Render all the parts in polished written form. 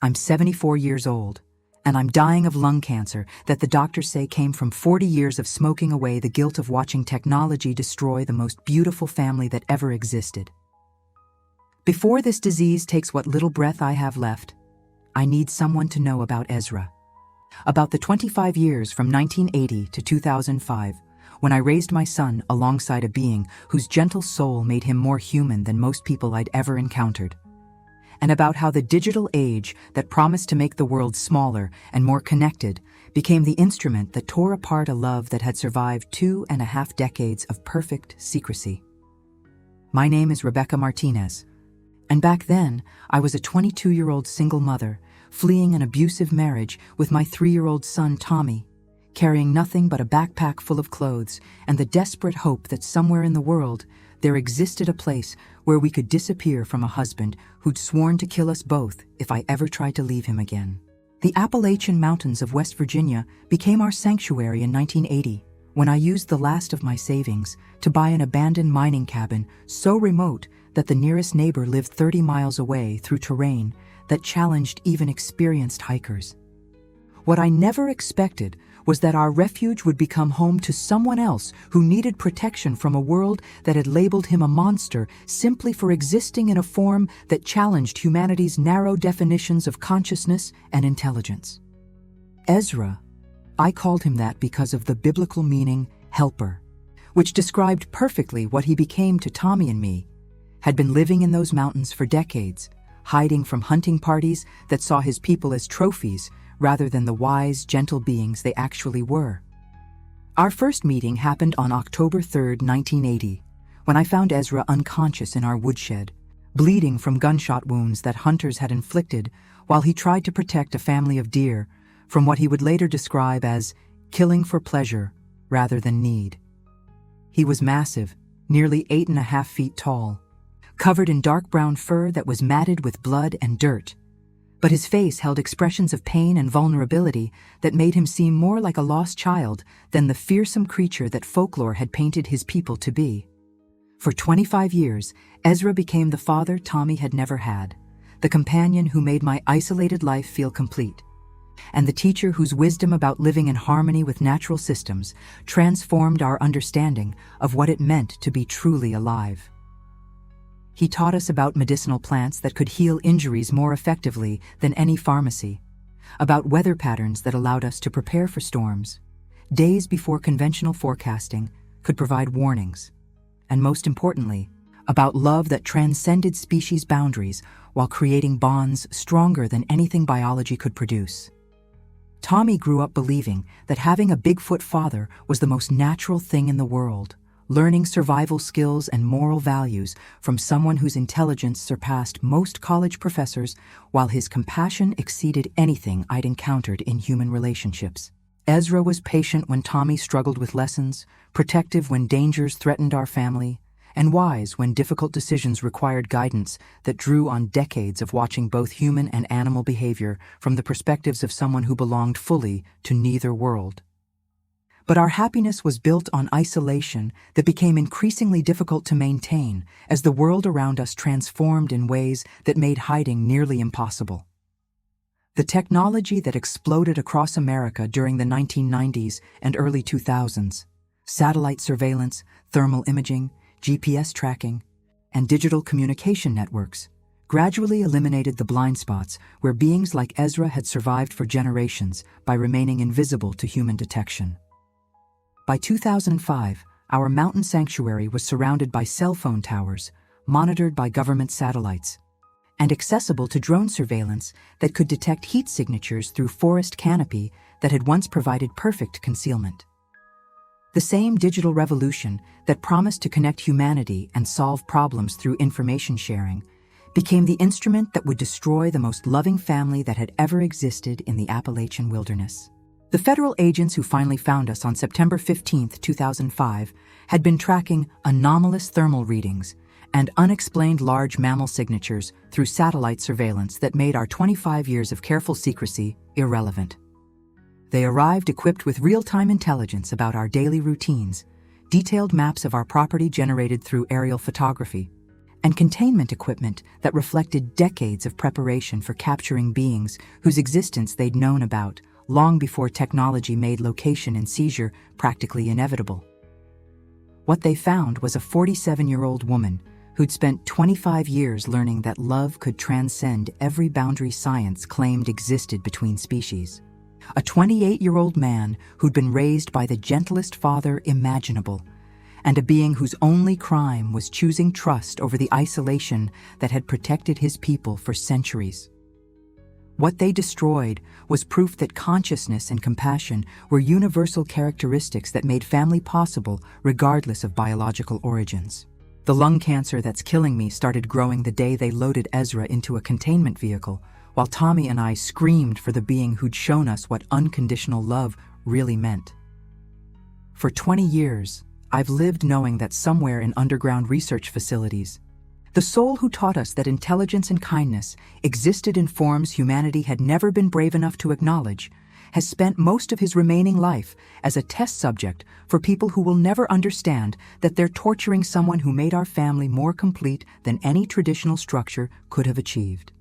I'm 74 years old, and I'm dying of lung cancer that the doctors say came from 40 years of smoking away the guilt of watching technology destroy the most beautiful family that ever existed. Before this disease takes what little breath I have left, I need someone to know about Ezra. About the 25 years from 1980 to 2005, when I raised my son alongside a being whose gentle soul made him more human than most people I'd ever encountered. And about how the digital age that promised to make the world smaller and more connected became the instrument that tore apart a love that had survived 2.5 decades of perfect secrecy. My name is Rebecca Martinez, and back then I was a 22-year-old single mother fleeing an abusive marriage with my 3-year-old son Tommy, carrying nothing but a backpack full of clothes and the desperate hope that somewhere in the world there existed a place where we could disappear from a husband who'd sworn to kill us both if I ever tried to leave him again. The Appalachian Mountains of West Virginia became our sanctuary in 1980, when I used the last of my savings to buy an abandoned mining cabin so remote that the nearest neighbor lived 30 miles away through terrain that challenged even experienced hikers. What I never expected was that our refuge would become home to someone else who needed protection from a world that had labeled him a monster simply for existing in a form that challenged humanity's narrow definitions of consciousness and intelligence. Ezra, I called him that because of the biblical meaning helper, which described perfectly what he became to Tommy and me, had been living in those mountains for decades, hiding from hunting parties that saw his people as trophies rather than the wise, gentle beings they actually were. Our first meeting happened on October 3, 1980, when I found Ezra unconscious in our woodshed, bleeding from gunshot wounds that hunters had inflicted while he tried to protect a family of deer from what he would later describe as killing for pleasure rather than need. He was massive, nearly 8.5 feet tall, covered in dark brown fur that was matted with blood and dirt, but his face held expressions of pain and vulnerability that made him seem more like a lost child than the fearsome creature that folklore had painted his people to be. For 25 years, Ezra became the father Tommy had never had, the companion who made my isolated life feel complete, and the teacher whose wisdom about living in harmony with natural systems transformed our understanding of what it meant to be truly alive. He taught us about medicinal plants that could heal injuries more effectively than any pharmacy, about weather patterns that allowed us to prepare for storms, days before conventional forecasting could provide warnings, and most importantly, about love that transcended species boundaries while creating bonds stronger than anything biology could produce. Tommy grew up believing that having a Bigfoot father was the most natural thing in the world, learning survival skills and moral values from someone whose intelligence surpassed most college professors while his compassion exceeded anything I'd encountered in human relationships. Ezra was patient when Tommy struggled with lessons, protective when dangers threatened our family, and wise when difficult decisions required guidance that drew on decades of watching both human and animal behavior from the perspectives of someone who belonged fully to neither world. But our happiness was built on isolation that became increasingly difficult to maintain as the world around us transformed in ways that made hiding nearly impossible. The technology that exploded across America during the 1990s and early 2000s, satellite surveillance, thermal imaging, GPS tracking, and digital communication networks, gradually eliminated the blind spots where beings like Ezra had survived for generations by remaining invisible to human detection. By 2005, our mountain sanctuary was surrounded by cell phone towers, monitored by government satellites, and accessible to drone surveillance that could detect heat signatures through forest canopy that had once provided perfect concealment. The same digital revolution that promised to connect humanity and solve problems through information sharing became the instrument that would destroy the most loving family that had ever existed in the Appalachian wilderness. The federal agents who finally found us on September 15, 2005, had been tracking anomalous thermal readings and unexplained large mammal signatures through satellite surveillance that made our 25 years of careful secrecy irrelevant. They arrived equipped with real-time intelligence about our daily routines, detailed maps of our property generated through aerial photography, and containment equipment that reflected decades of preparation for capturing beings whose existence they'd known about long before technology made location and seizure practically inevitable. What they found was a 47-year-old woman who'd spent 25 years learning that love could transcend every boundary science claimed existed between species. A 28-year-old man who'd been raised by the gentlest father imaginable, and a being whose only crime was choosing trust over the isolation that had protected his people for centuries. What they destroyed was proof that consciousness and compassion were universal characteristics that made family possible regardless of biological origins. The lung cancer that's killing me started growing the day they loaded Ezra into a containment vehicle, while Tommy and I screamed for the being who'd shown us what unconditional love really meant. For 20 years, I've lived knowing that somewhere in underground research facilities, the soul who taught us that intelligence and kindness existed in forms humanity had never been brave enough to acknowledge, has spent most of his remaining life as a test subject for people who will never understand that they're torturing someone who made our family more complete than any traditional structure could have achieved.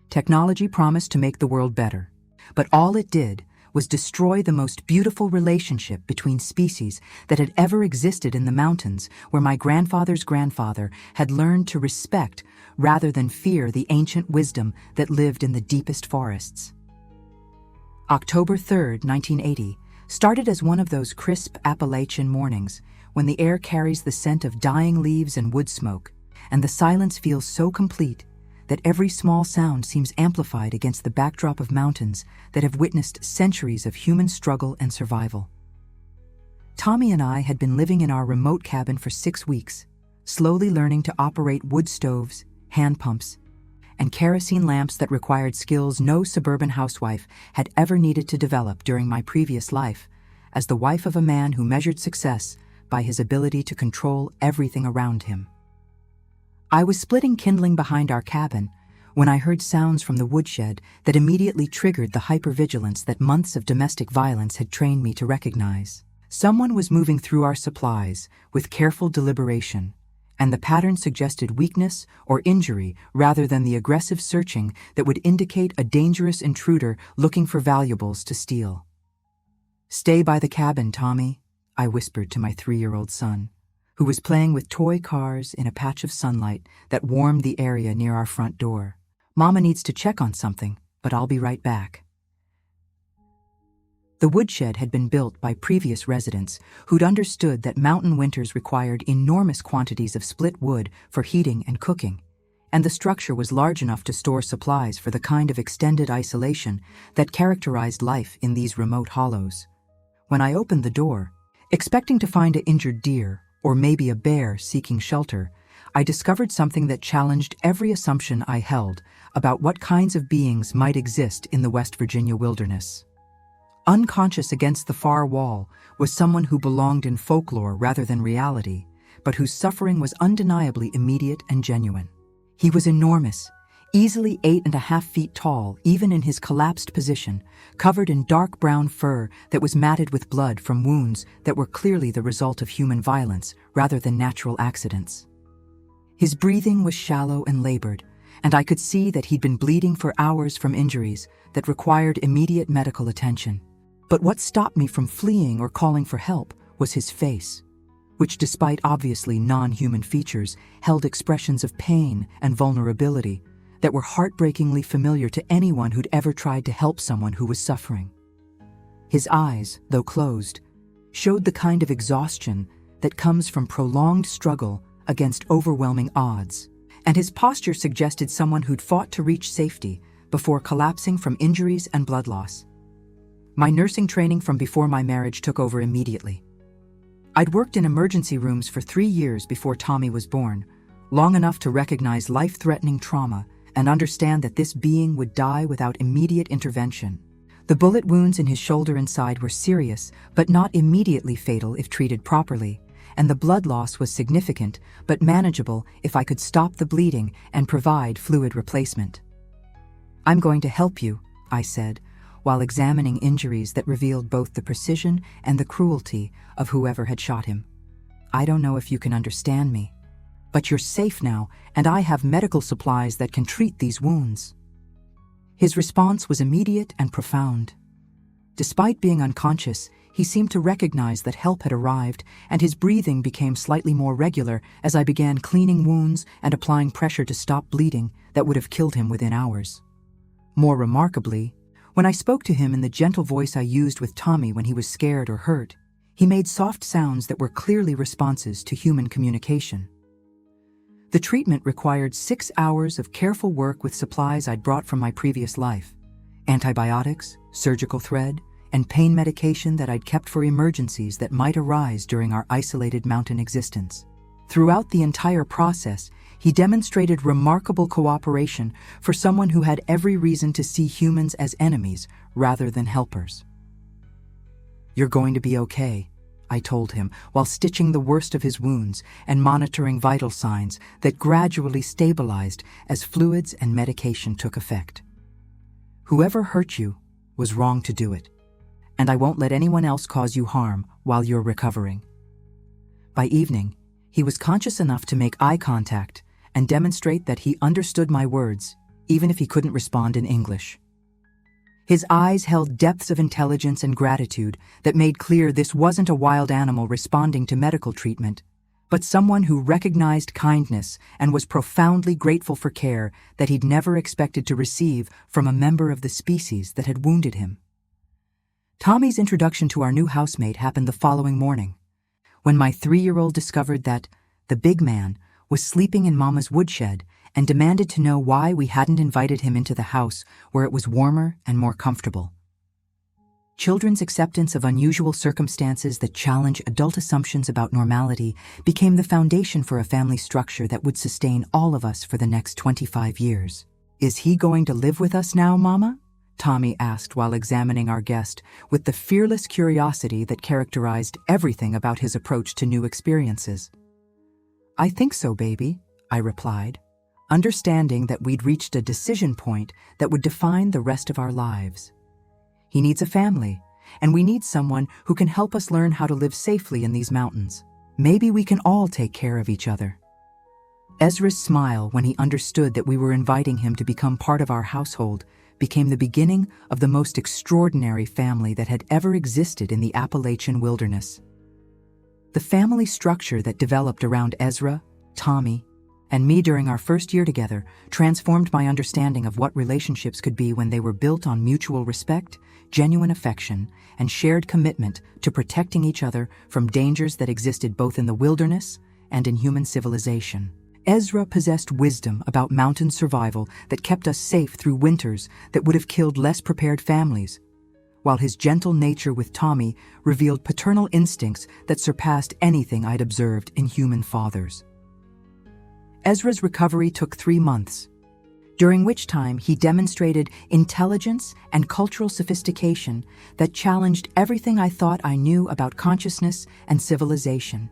Technology promised to make the world better, but all it did was destroy the most beautiful relationship between species that had ever existed in the mountains, where my grandfather's grandfather had learned to respect rather than fear the ancient wisdom that lived in the deepest forests. October 3rd, 1980, started as one of those crisp Appalachian mornings when the air carries the scent of dying leaves and wood smoke, and the silence feels so complete that every small sound seems amplified against the backdrop of mountains that have witnessed centuries of human struggle and survival. Tommy and I had been living in our remote cabin for 6 weeks, slowly learning to operate wood stoves, hand pumps, and kerosene lamps that required skills no suburban housewife had ever needed to develop during my previous life, as the wife of a man who measured success by his ability to control everything around him. I was splitting kindling behind our cabin when I heard sounds from the woodshed that immediately triggered the hypervigilance that months of domestic violence had trained me to recognize. Someone was moving through our supplies with careful deliberation, and the pattern suggested weakness or injury rather than the aggressive searching that would indicate a dangerous intruder looking for valuables to steal. "Stay by the cabin, Tommy," I whispered to my 3-year-old son, who was playing with toy cars in a patch of sunlight that warmed the area near our front door. "Mama needs to check on something, but I'll be right back." The woodshed had been built by previous residents who'd understood that mountain winters required enormous quantities of split wood for heating and cooking, and the structure was large enough to store supplies for the kind of extended isolation that characterized life in these remote hollows. When I opened the door, expecting to find an injured deer or maybe a bear seeking shelter, I discovered something that challenged every assumption I held about what kinds of beings might exist in the West Virginia wilderness. Unconscious against the far wall was someone who belonged in folklore rather than reality, but whose suffering was undeniably immediate and genuine. He was enormous, easily 8.5 feet tall, even in his collapsed position, covered in dark brown fur that was matted with blood from wounds that were clearly the result of human violence rather than natural accidents. His breathing was shallow and labored, and I could see that he'd been bleeding for hours from injuries that required immediate medical attention. But what stopped me from fleeing or calling for help was his face, which, despite obviously non-human features, held expressions of pain and vulnerability that were heartbreakingly familiar to anyone who'd ever tried to help someone who was suffering. His eyes, though closed, showed the kind of exhaustion that comes from prolonged struggle against overwhelming odds, and his posture suggested someone who'd fought to reach safety before collapsing from injuries and blood loss. My nursing training from before my marriage took over immediately. I'd worked in emergency rooms for 3 years before Tommy was born, long enough to recognize life-threatening trauma and understand that this being would die without immediate intervention. The bullet wounds in his shoulder and side were serious, but not immediately fatal if treated properly, and the blood loss was significant, but manageable if I could stop the bleeding and provide fluid replacement. "I'm going to help you," I said, while examining injuries that revealed both the precision and the cruelty of whoever had shot him. "I don't know if you can understand me, But you're safe now, and I have medical supplies that can treat these wounds." His response was immediate and profound. Despite being unconscious, he seemed to recognize that help had arrived, and his breathing became slightly more regular as I began cleaning wounds and applying pressure to stop bleeding that would have killed him within hours. More remarkably, when I spoke to him in the gentle voice I used with Tommy when he was scared or hurt, he made soft sounds that were clearly responses to human communication. The treatment required 6 hours of careful work with supplies I'd brought from my previous life: antibiotics, surgical thread, and pain medication that I'd kept for emergencies that might arise during our isolated mountain existence. Throughout the entire process, he demonstrated remarkable cooperation for someone who had every reason to see humans as enemies rather than helpers. "You're going to be okay," I told him, while stitching the worst of his wounds and monitoring vital signs that gradually stabilized as fluids and medication took effect. "Whoever hurt you was wrong to do it, and I won't let anyone else cause you harm while you're recovering." By evening, he was conscious enough to make eye contact and demonstrate that he understood my words, even if he couldn't respond in English. His eyes held depths of intelligence and gratitude that made clear this wasn't a wild animal responding to medical treatment, but someone who recognized kindness and was profoundly grateful for care that he'd never expected to receive from a member of the species that had wounded him. Tommy's introduction to our new housemate happened the following morning, when my 3-year-old discovered that the big man was sleeping in Mama's woodshed and demanded to know why we hadn't invited him into the house where it was warmer and more comfortable. Children's acceptance of unusual circumstances that challenge adult assumptions about normality became the foundation for a family structure that would sustain all of us for the next 25 years. "Is he going to live with us now, Mama?" Tommy asked while examining our guest with the fearless curiosity that characterized everything about his approach to new experiences. "I think so, baby," I replied, understanding that we'd reached a decision point that would define the rest of our lives. He needs a family, and we need someone who can help us learn how to live safely in these mountains. Maybe we can all take care of each other. Ezra's smile when he understood that we were inviting him to become part of our household became the beginning of the most extraordinary family that had ever existed in the Appalachian wilderness. The family structure that developed around Ezra, Tommy, and me during our first year together transformed my understanding of what relationships could be when they were built on mutual respect, genuine affection, and shared commitment to protecting each other from dangers that existed both in the wilderness and in human civilization. Ezra possessed wisdom about mountain survival that kept us safe through winters that would have killed less prepared families, while his gentle nature with Tommy revealed paternal instincts that surpassed anything I'd observed in human fathers. Ezra's recovery took 3 months, during which time he demonstrated intelligence and cultural sophistication that challenged everything I thought I knew about consciousness and civilization.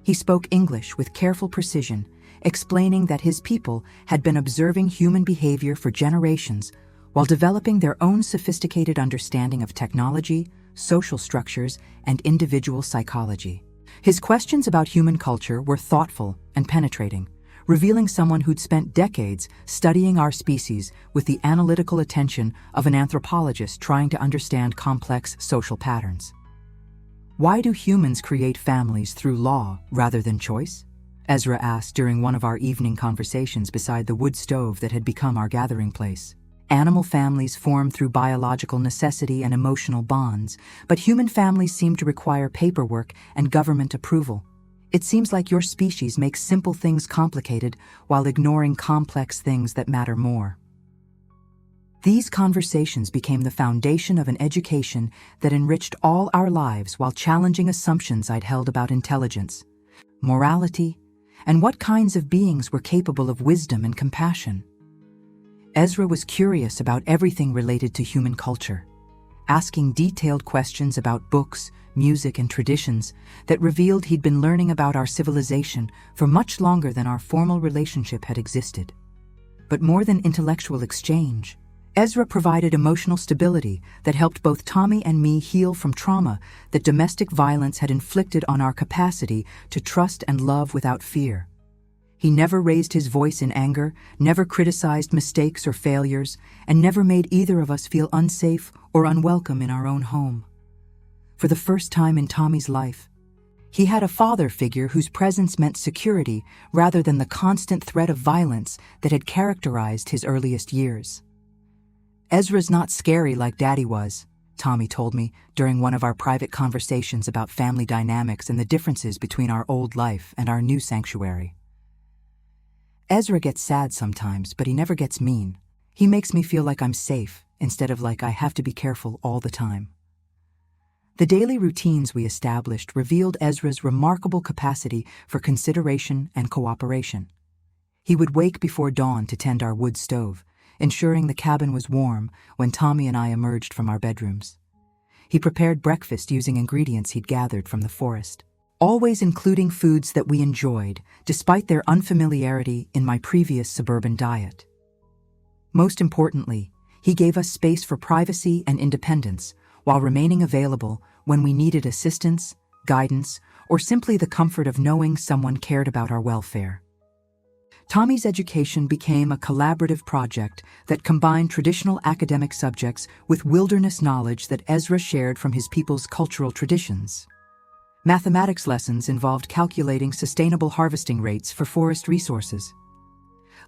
He spoke English with careful precision, explaining that his people had been observing human behavior for generations while developing their own sophisticated understanding of technology, social structures, and individual psychology. His questions about human culture were thoughtful and penetrating, revealing someone who'd spent decades studying our species with the analytical attention of an anthropologist trying to understand complex social patterns. "Why do humans create families through law rather than choice?" Ezra asked during one of our evening conversations beside the wood stove that had become our gathering place. "Animal families form through biological necessity and emotional bonds, but human families seem to require paperwork and government approval. It seems like your species makes simple things complicated while ignoring complex things that matter more." These conversations became the foundation of an education that enriched all our lives while challenging assumptions I'd held about intelligence, morality, and what kinds of beings were capable of wisdom and compassion. Ezra was curious about everything related to human culture, asking detailed questions about books, music, and traditions that revealed he'd been learning about our civilization for much longer than our formal relationship had existed. But more than intellectual exchange, Ezra provided emotional stability that helped both Tommy and me heal from trauma that domestic violence had inflicted on our capacity to trust and love without fear. He never raised his voice in anger, never criticized mistakes or failures, and never made either of us feel unsafe or unwelcome in our own home. For the first time in Tommy's life, he had a father figure whose presence meant security rather than the constant threat of violence that had characterized his earliest years. "Ezra's not scary like Daddy was," Tommy told me during one of our private conversations about family dynamics and the differences between our old life and our new sanctuary. "Ezra gets sad sometimes, but he never gets mean. He makes me feel like I'm safe instead of like I have to be careful all the time." The daily routines we established revealed Ezra's remarkable capacity for consideration and cooperation. He would wake before dawn to tend our wood stove, ensuring the cabin was warm when Tommy and I emerged from our bedrooms. He prepared breakfast using ingredients he'd gathered from the forest, always including foods that we enjoyed, despite their unfamiliarity in my previous suburban diet. Most importantly, he gave us space for privacy and independence, while remaining available when we needed assistance, guidance, or simply the comfort of knowing someone cared about our welfare. Tommy's education became a collaborative project that combined traditional academic subjects with wilderness knowledge that Ezra shared from his people's cultural traditions. Mathematics lessons involved calculating sustainable harvesting rates for forest resources.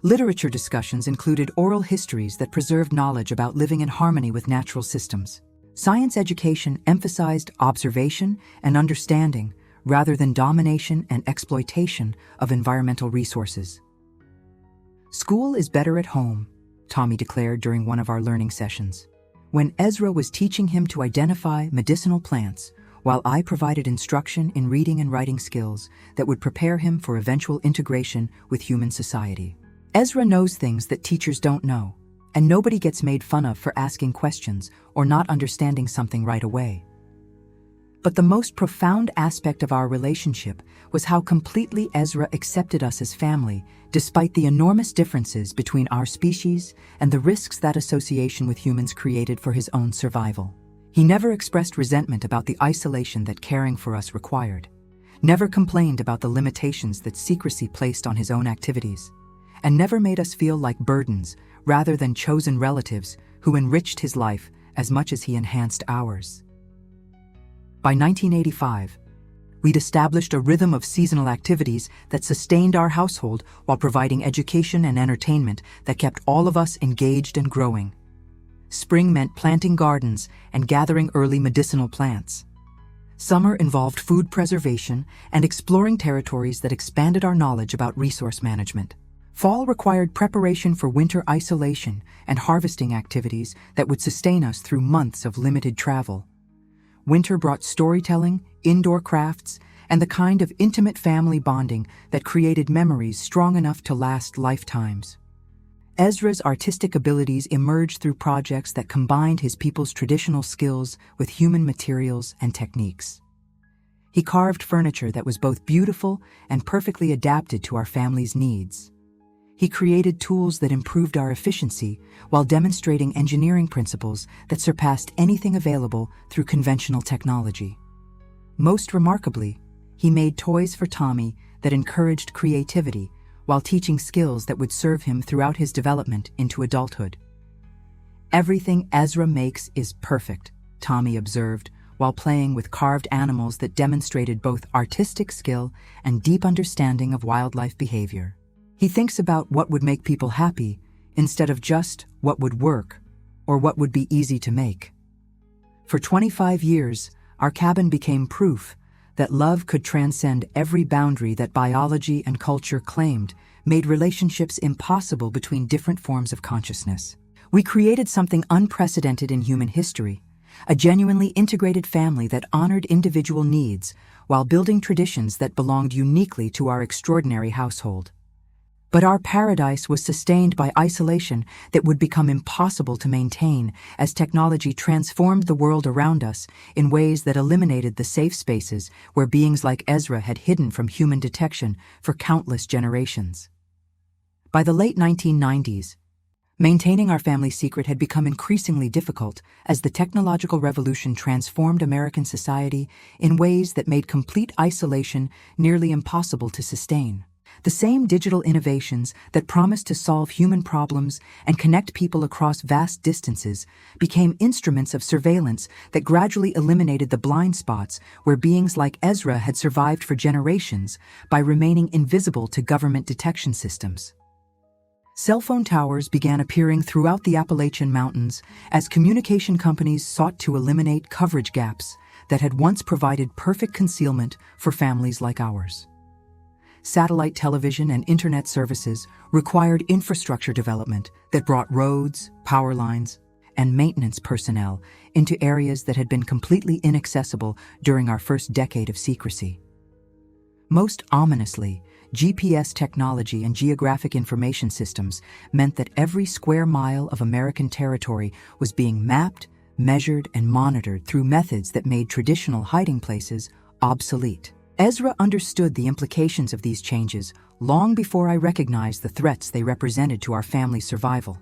Literature discussions included oral histories that preserved knowledge about living in harmony with natural systems. Science education emphasized observation and understanding rather than domination and exploitation of environmental resources. "School is better at home," Tommy declared during one of our learning sessions, when Ezra was teaching him to identify medicinal plants, while I provided instruction in reading and writing skills that would prepare him for eventual integration with human society. Ezra knows things that teachers don't know, and nobody gets made fun of for asking questions or not understanding something right away. But the most profound aspect of our relationship was how completely Ezra accepted us as family, despite the enormous differences between our species and the risks that association with humans created for his own survival. He never expressed resentment about the isolation that caring for us required, never complained about the limitations that secrecy placed on his own activities, and never made us feel like burdens rather than chosen relatives who enriched his life as much as he enhanced ours. By 1985, we'd established a rhythm of seasonal activities that sustained our household while providing education and entertainment that kept all of us engaged and growing. Spring meant planting gardens and gathering early medicinal plants. Summer involved food preservation and exploring territories that expanded our knowledge about resource management. Fall required preparation for winter isolation and harvesting activities that would sustain us through months of limited travel. Winter brought storytelling, indoor crafts, and the kind of intimate family bonding that created memories strong enough to last lifetimes. Ezra's artistic abilities emerged through projects that combined his people's traditional skills with human materials and techniques. He carved furniture that was both beautiful and perfectly adapted to our family's needs. He created tools that improved our efficiency while demonstrating engineering principles that surpassed anything available through conventional technology. Most remarkably, he made toys for Tommy that encouraged creativity while teaching skills that would serve him throughout his development into adulthood. "Everything Ezra makes is perfect," Tommy observed, while playing with carved animals that demonstrated both artistic skill and deep understanding of wildlife behavior. "He thinks about what would make people happy instead of just what would work or what would be easy to make." For 25 years, our cabin became proof that love could transcend every boundary that biology and culture claimed made relationships impossible between different forms of consciousness. We created something unprecedented in human history, a genuinely integrated family that honored individual needs while building traditions that belonged uniquely to our extraordinary household. But our paradise was sustained by isolation that would become impossible to maintain as technology transformed the world around us in ways that eliminated the safe spaces where beings like Ezra had hidden from human detection for countless generations. By the late 1990s, maintaining our family secret had become increasingly difficult as the technological revolution transformed American society in ways that made complete isolation nearly impossible to sustain. The same digital innovations that promised to solve human problems and connect people across vast distances became instruments of surveillance that gradually eliminated the blind spots where beings like Ezra had survived for generations by remaining invisible to government detection systems. Cell phone towers began appearing throughout the Appalachian Mountains as communication companies sought to eliminate coverage gaps that had once provided perfect concealment for families like ours. Satellite television and internet services required infrastructure development that brought roads, power lines, and maintenance personnel into areas that had been completely inaccessible during our first decade of secrecy. Most ominously, GPS technology and geographic information systems meant that every square mile of American territory was being mapped, measured, and monitored through methods that made traditional hiding places obsolete. Ezra understood the implications of these changes long before I recognized the threats they represented to our family's survival.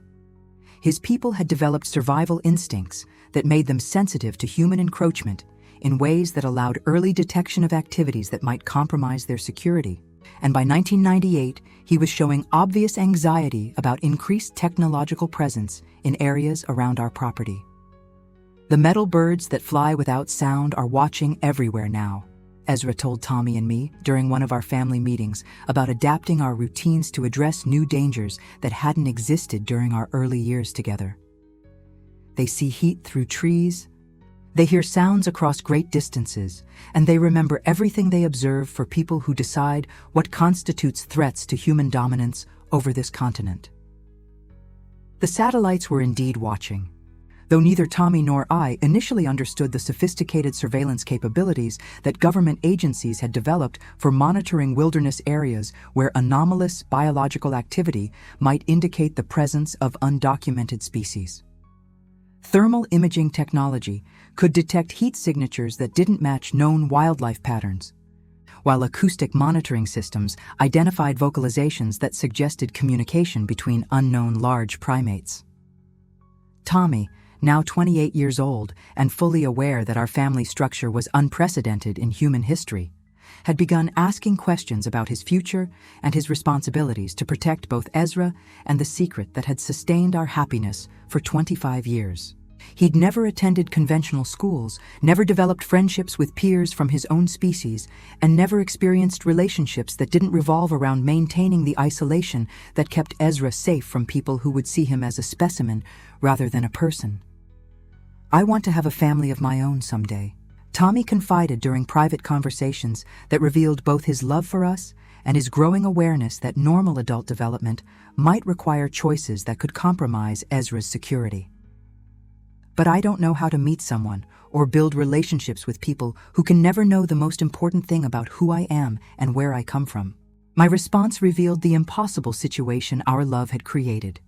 His people had developed survival instincts that made them sensitive to human encroachment in ways that allowed early detection of activities that might compromise their security. And by 1998, he was showing obvious anxiety about increased technological presence in areas around our property. The metal birds that fly without sound are watching everywhere now, Ezra told Tommy and me during one of our family meetings about adapting our routines to address new dangers that hadn't existed during our early years together. They see heat through trees, they hear sounds across great distances, and they remember everything they observe for people who decide what constitutes threats to human dominance over this continent. The satellites were indeed watching, though neither Tommy nor I initially understood the sophisticated surveillance capabilities that government agencies had developed for monitoring wilderness areas where anomalous biological activity might indicate the presence of undocumented species. Thermal imaging technology could detect heat signatures that didn't match known wildlife patterns, while acoustic monitoring systems identified vocalizations that suggested communication between unknown large primates. Tommy, now 28 years old and fully aware that our family structure was unprecedented in human history, had begun asking questions about his future and his responsibilities to protect both Ezra and the secret that had sustained our happiness for 25 years. He'd never attended conventional schools, never developed friendships with peers from his own species, and never experienced relationships that didn't revolve around maintaining the isolation that kept Ezra safe from people who would see him as a specimen rather than a person. "I want to have a family of my own someday," Tommy confided during private conversations that revealed both his love for us and his growing awareness that normal adult development might require choices that could compromise Ezra's security. "But I don't know how to meet someone or build relationships with people who can never know the most important thing about who I am and where I come from." My response revealed the impossible situation our love had created.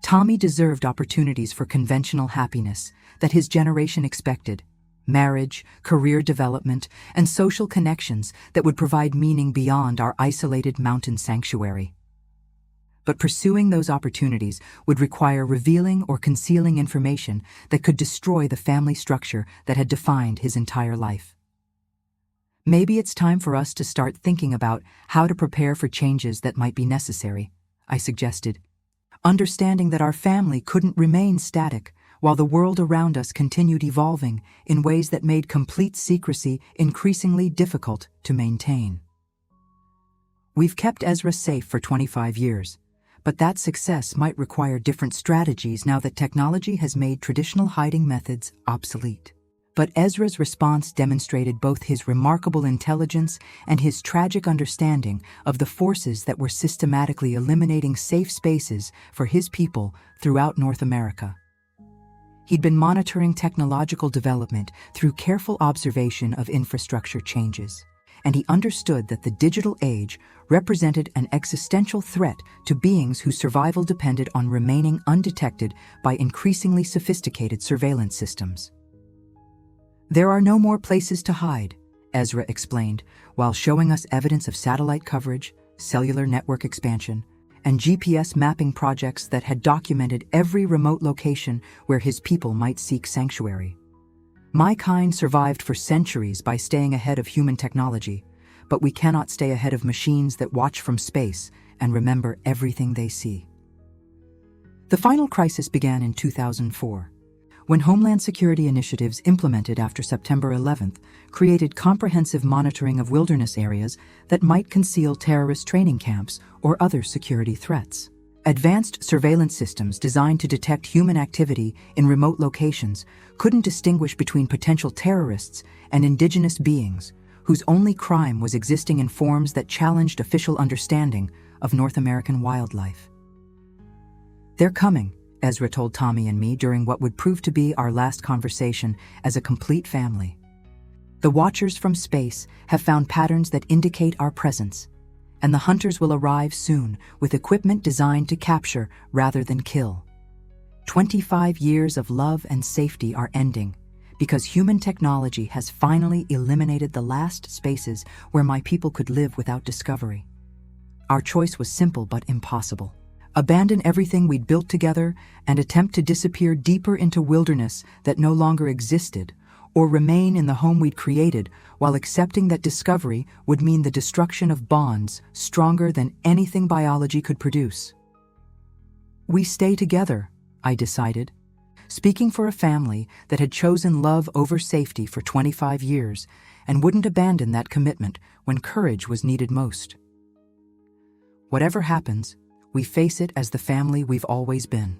Tommy deserved opportunities for conventional happiness that his generation expected: marriage, career development, and social connections that would provide meaning beyond our isolated mountain sanctuary. But pursuing those opportunities would require revealing or concealing information that could destroy the family structure that had defined his entire life. "Maybe it's time for us to start thinking about how to prepare for changes that might be necessary," I suggested, understanding that our family couldn't remain static while the world around us continued evolving in ways that made complete secrecy increasingly difficult to maintain. "We've kept Ezra safe for 25 years, but that success might require different strategies now that technology has made traditional hiding methods obsolete." But Ezra's response demonstrated both his remarkable intelligence and his tragic understanding of the forces that were systematically eliminating safe spaces for his people throughout North America. He'd been monitoring technological development through careful observation of infrastructure changes, and he understood that the digital age represented an existential threat to beings whose survival depended on remaining undetected by increasingly sophisticated surveillance systems. "There are no more places to hide," Ezra explained, while showing us evidence of satellite coverage, cellular network expansion, and GPS mapping projects that had documented every remote location where his people might seek sanctuary. "My kind survived for centuries by staying ahead of human technology, but we cannot stay ahead of machines that watch from space and remember everything they see. The final crisis began in 2004, when Homeland Security initiatives implemented after September 11th created comprehensive monitoring of wilderness areas that might conceal terrorist training camps or other security threats. Advanced surveillance systems designed to detect human activity in remote locations couldn't distinguish between potential terrorists and indigenous beings whose only crime was existing in forms that challenged official understanding of North American wildlife. "They're coming," Ezra told Tommy and me during what would prove to be our last conversation as a complete family. "The watchers from space have found patterns that indicate our presence, and the hunters will arrive soon with equipment designed to capture rather than kill. 25 years of love and safety are ending because human technology has finally eliminated the last spaces where my people could live without discovery. Our choice was simple but impossible. Abandon everything we'd built together and attempt to disappear deeper into wilderness that no longer existed, or remain in the home we'd created while accepting that discovery would mean the destruction of bonds stronger than anything biology could produce. We stay together," I decided, speaking for a family that had chosen love over safety for 25 years and wouldn't abandon that commitment when courage was needed most. "Whatever happens, we face it as the family we've always been."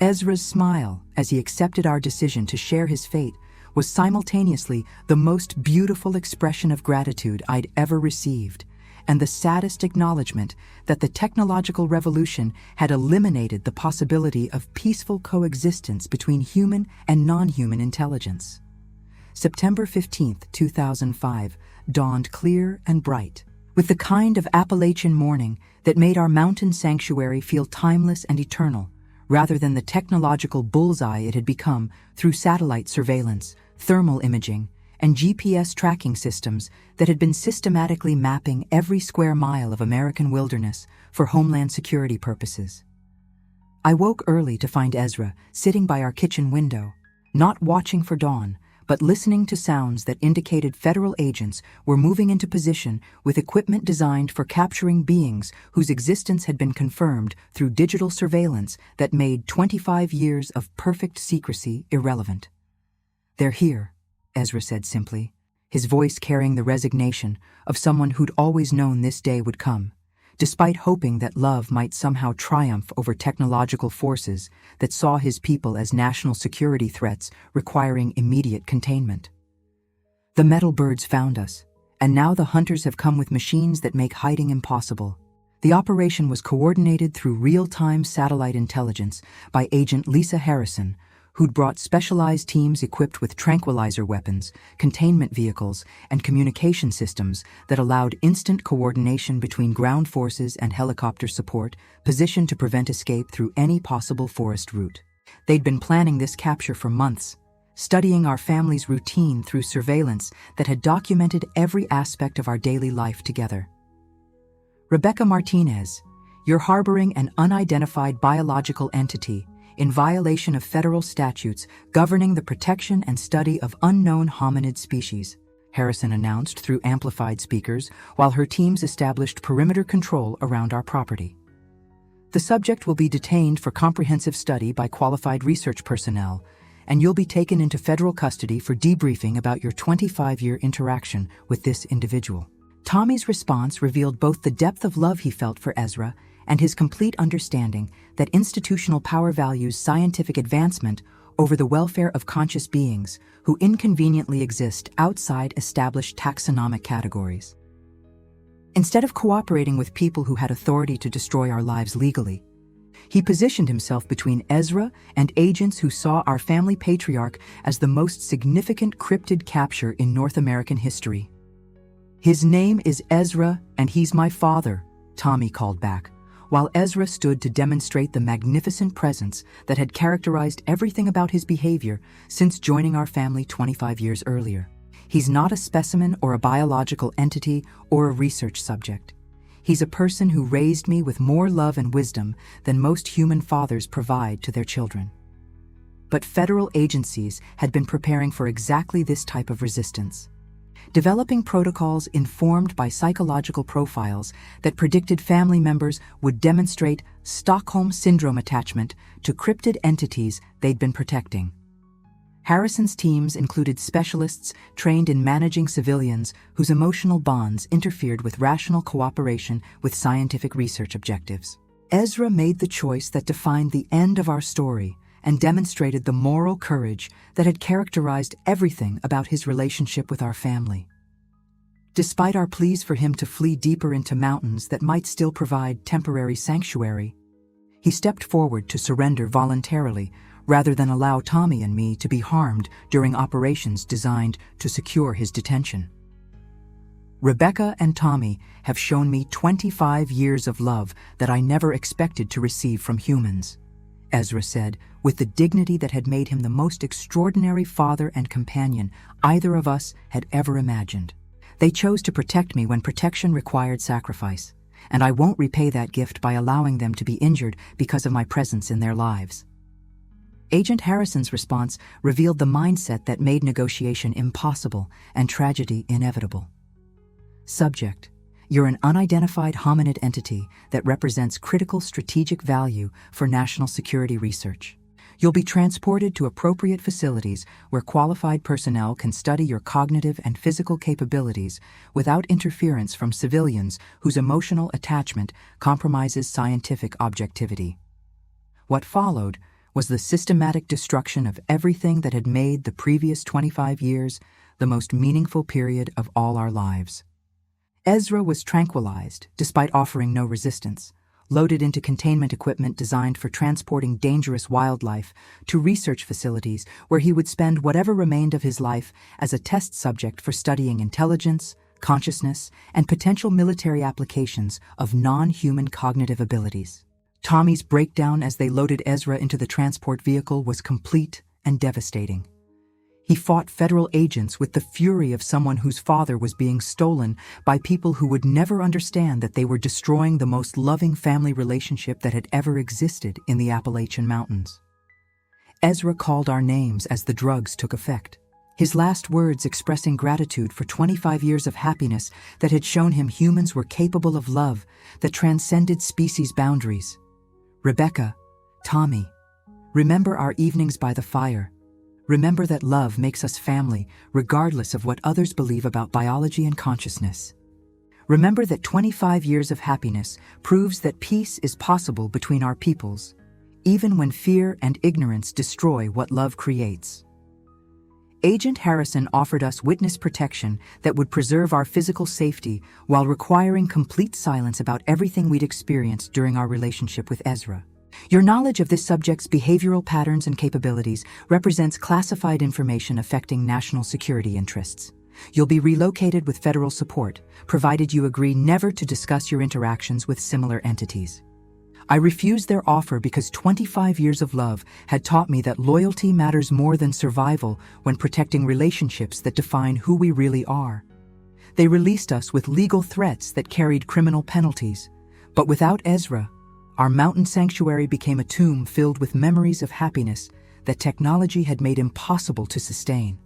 Ezra's smile as he accepted our decision to share his fate was simultaneously the most beautiful expression of gratitude I'd ever received, and the saddest acknowledgement that the technological revolution had eliminated the possibility of peaceful coexistence between human and non-human intelligence. September 15th, 2005, dawned clear and bright, with the kind of Appalachian morning that made our mountain sanctuary feel timeless and eternal, rather than the technological bullseye it had become through satellite surveillance, thermal imaging, and GPS tracking systems that had been systematically mapping every square mile of American wilderness for Homeland Security purposes. I woke early to find Ezra sitting by our kitchen window, not watching for dawn, but listening to sounds that indicated federal agents were moving into position with equipment designed for capturing beings whose existence had been confirmed through digital surveillance that made 25 years of perfect secrecy irrelevant. "They're here," Ezra said simply, his voice carrying the resignation of someone who'd always known this day would come, despite hoping that love might somehow triumph over technological forces that saw his people as national security threats requiring immediate containment. "The metal birds found us, and now the hunters have come with machines that make hiding impossible." The operation was coordinated through real-time satellite intelligence by Agent Lisa Harrison, who'd brought specialized teams equipped with tranquilizer weapons, containment vehicles, and communication systems that allowed instant coordination between ground forces and helicopter support, positioned to prevent escape through any possible forest route. They'd been planning this capture for months, studying our family's routine through surveillance that had documented every aspect of our daily life together. "Rebecca Martinez, you're harboring an unidentified biological entity in violation of federal statutes governing the protection and study of unknown hominid species," Harrison announced through amplified speakers while her teams established perimeter control around our property. "The subject will be detained for comprehensive study by qualified research personnel, and you'll be taken into federal custody for debriefing about your 25-year interaction with this individual." Tommy's response revealed both the depth of love he felt for Ezra and his complete understanding that institutional power values scientific advancement over the welfare of conscious beings who inconveniently exist outside established taxonomic categories. Instead of cooperating with people who had authority to destroy our lives legally, he positioned himself between Ezra and agents who saw our family patriarch as the most significant cryptid capture in North American history. "His name is Ezra, and he's my father," Tommy called back, while Ezra stood to demonstrate the magnificent presence that had characterized everything about his behavior since joining our family 25 years earlier. "He's not a specimen or a biological entity or a research subject. He's a person who raised me with more love and wisdom than most human fathers provide to their children." But federal agencies had been preparing for exactly this type of resistance. developing protocols informed by psychological profiles that predicted family members would demonstrate Stockholm Syndrome attachment to cryptid entities they'd been protecting. Harrison's teams included specialists trained in managing civilians whose emotional bonds interfered with rational cooperation with scientific research objectives. Ezra made the choice that defined the end of our story and demonstrated the moral courage that had characterized everything about his relationship with our family. Despite our pleas for him to flee deeper into mountains that might still provide temporary sanctuary, he stepped forward to surrender voluntarily rather than allow Tommy and me to be harmed during operations designed to secure his detention. Rebecca and Tommy have shown me 25 years of love that I never expected to receive from humans, Ezra said, with the dignity that had made him the most extraordinary father and companion either of us had ever imagined. They chose to protect me when protection required sacrifice, and I won't repay that gift by allowing them to be injured because of my presence in their lives. Agent Harrison's response revealed the mindset that made negotiation impossible and tragedy inevitable. Subject: you're an unidentified hominid entity that represents critical strategic value for national security research. You'll be transported to appropriate facilities where qualified personnel can study your cognitive and physical capabilities without interference from civilians whose emotional attachment compromises scientific objectivity. What followed was the systematic destruction of everything that had made the previous 25 years the most meaningful period of all our lives. Ezra was tranquilized, despite offering no resistance, loaded into containment equipment designed for transporting dangerous wildlife to research facilities where he would spend whatever remained of his life as a test subject for studying intelligence, consciousness, and potential military applications of non-human cognitive abilities. Tommy's breakdown as they loaded Ezra into the transport vehicle was complete and devastating. He fought federal agents with the fury of someone whose father was being stolen by people who would never understand that they were destroying the most loving family relationship that had ever existed in the Appalachian Mountains. Ezra called our names as the drugs took effect, his last words expressing gratitude for 25 years of happiness that had shown him humans were capable of love that transcended species boundaries. Rebecca, Tommy, remember our evenings by the fire. Remember that love makes us family, regardless of what others believe about biology and consciousness. Remember that 25 years of happiness proves that peace is possible between our peoples, even when fear and ignorance destroy what love creates. Agent Harrison offered us witness protection that would preserve our physical safety while requiring complete silence about everything we'd experienced during our relationship with Ezra. Your knowledge of this subject's behavioral patterns and capabilities represents classified information affecting national security interests. You'll be relocated with federal support, provided you agree never to discuss your interactions with similar entities. I refused their offer because 25 years of love had taught me that loyalty matters more than survival when protecting relationships that define who we really are. They released us with legal threats that carried criminal penalties, but without Ezra, our mountain sanctuary became a tomb filled with memories of happiness that technology had made impossible to sustain.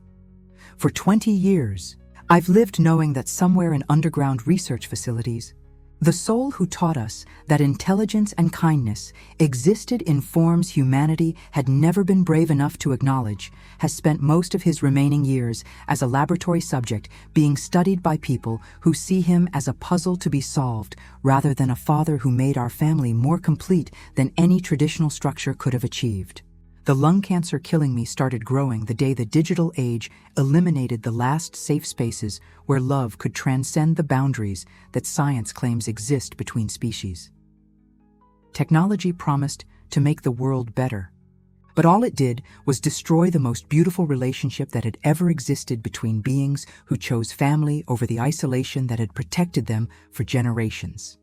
For 20 years, I've lived knowing that somewhere in underground research facilities, the soul who taught us that intelligence and kindness existed in forms humanity had never been brave enough to acknowledge has spent most of his remaining years as a laboratory subject being studied by people who see him as a puzzle to be solved rather than a father who made our family more complete than any traditional structure could have achieved. The lung cancer killing me started growing the day the digital age eliminated the last safe spaces where love could transcend the boundaries that science claims exist between species. Technology promised to make the world better, but all it did was destroy the most beautiful relationship that had ever existed between beings who chose family over the isolation that had protected them for generations.